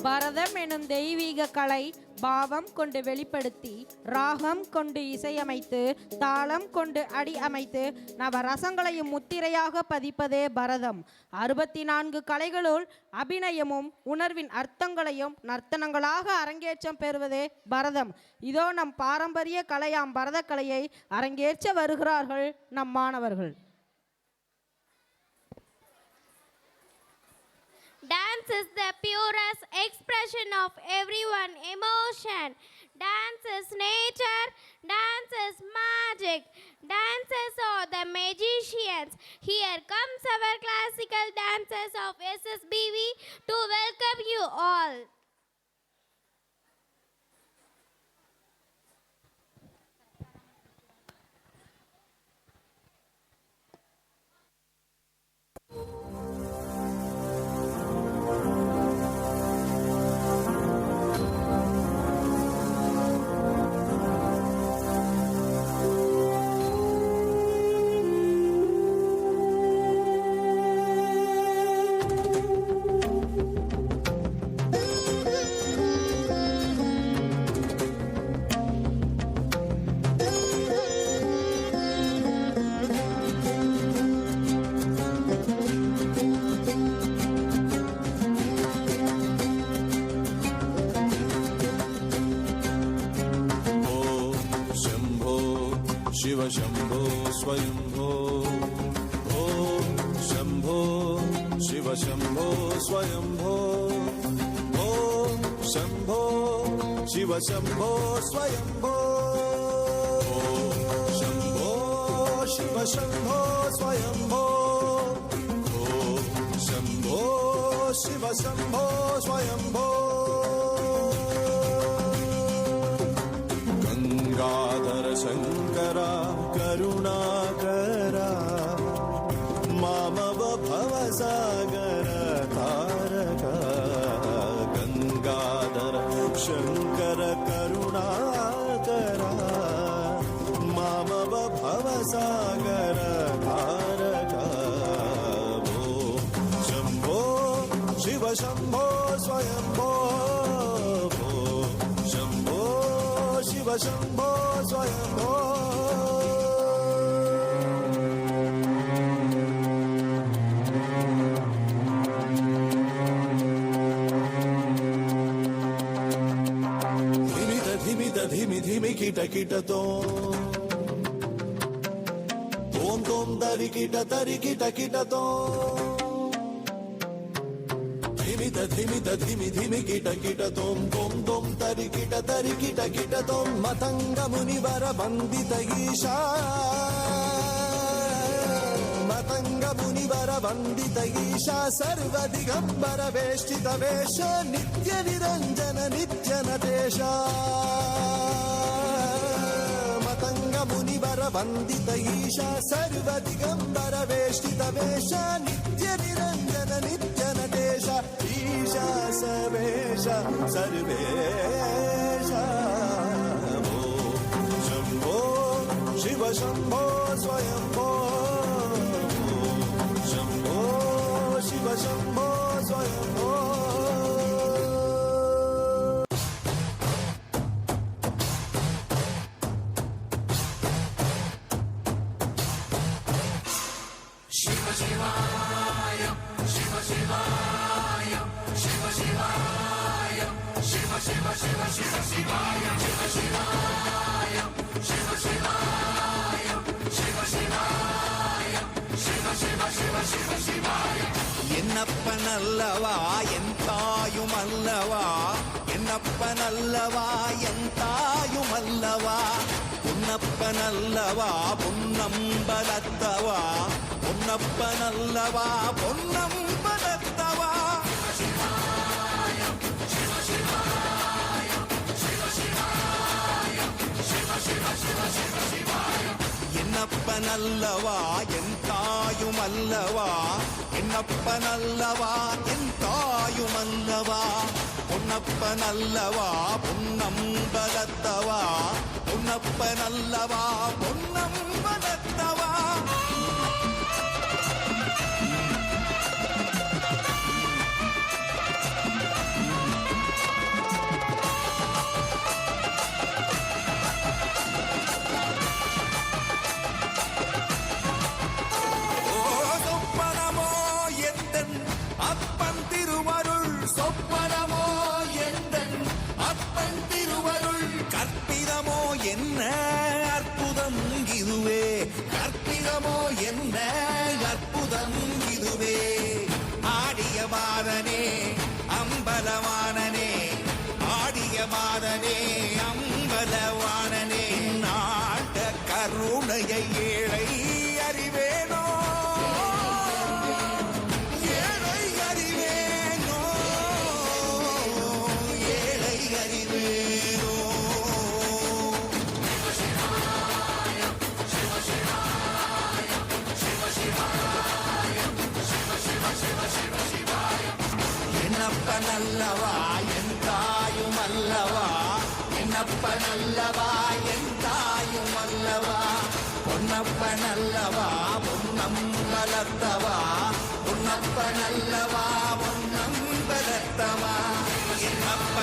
பரதம் எனும் தெய்வீக கலை பாவம் கொண்டு வெளிப்படுத்தி, ராகம் கொண்டு இசையமைத்து, தாளம் கொண்டு அடி அமைத்து, நவரசங்களையும் முத்திரையாக பதிப்பதே பரதம். 64 கலைகளுள் அபிநயமும் உணர்வின் அர்த்தங்களையும் நர்த்தனங்களாக அரங்கேற்றம் பெறுவதே பரதம். இதோ நம் பாரம்பரிய கலையாம் பரதக்கலையை அரங்கேற்ற வருகிறார்கள் நம் மாணவர்கள். Dance is the purest expression of everyone's emotion. Dance is nature. Dance is magic. Dancers are the magicians. Here comes our classical dancers of SSBV to welcome you all. Shiv Shambho Swayambho ओम शंभो शिव शंभो स्वयंभो ओम शंभो शिव शंभो स्वयंभो शंभो शिव शंभो स्वयंभो ओम शंभो शिव शंभो स्वयंभो गंगाधर शंकरा करुणाकरा मामव भवसागर तारका गंगाधर शंकर करुणाकरा मामव भवसागर तारका शंभो शिव शंभो स्वयंभो शंभो शिव शंभो स्वयंभो धिमि धिमि किट किट तो ओम तोम तरि kit तो धिमि धिमि kit तोम तोम तोम तरि kit तोम Matang मुनिवर वंदित ईशा मतंग मुनिवर वंदित ईशा सर्व दिगंबर वेष्टित वेश नित्य निरंजन नित्य नटेश मतंग मुनिवर वंदित ईशा सर्व दिगंबर वेष्टित वेश नित्य निरंजन नित्य नटेश ईशा सर्वेश सर्वेश शंभो शिव शंभो स्वयंभो शंभो शिव शंभो स्वयंभो शिव शिवाय शिव शिवाय शिव शिवाय शिव शिव शिव शिव शिवाय शिव शिवाय शिव शिवाय शिव शिवाय शिव शिव शिव शिव शिवाय என்னப்பனல்லவா என் தாயுமல்லவா என்னப்பனல்லவா என் தாயுமல்லவா பொன்னப்பனல்லவா பொன்னம்பலத்தவா பொன்னப்பனல்லவா பொன்னம்பலத்தவா என்னப்பனல்லவா என் தாயுமல்லவா என்னப்பனல்லவா என் தாயுமல்லவா பொன்னப்பனல்லவா பொன்னம்பலத்தவா பொன்னப்பனல்லவா பொன்னம்பலத்தவா அற்புதமோ என்ன அற்புதம் இதுவே ஆடிய மாதனே அம்பலவானனே ஆடிய மாதனே அம்பலவானனே நாட்ட கருணையை ஏழை அறிவேனோ ஏழை அறிவேனோ ஏழை அறிவேனோ என்னப்பனல்லவா என் தாயும் அல்லவா என்னப்பனல்லவா என் தாயும் அல்லவா பொன்னப்பனல்லவா பொன்னம் வளர்த்தவா பொன்னப்பனல்லவா பொன்னம் வளர்த்தவா என்னப்ப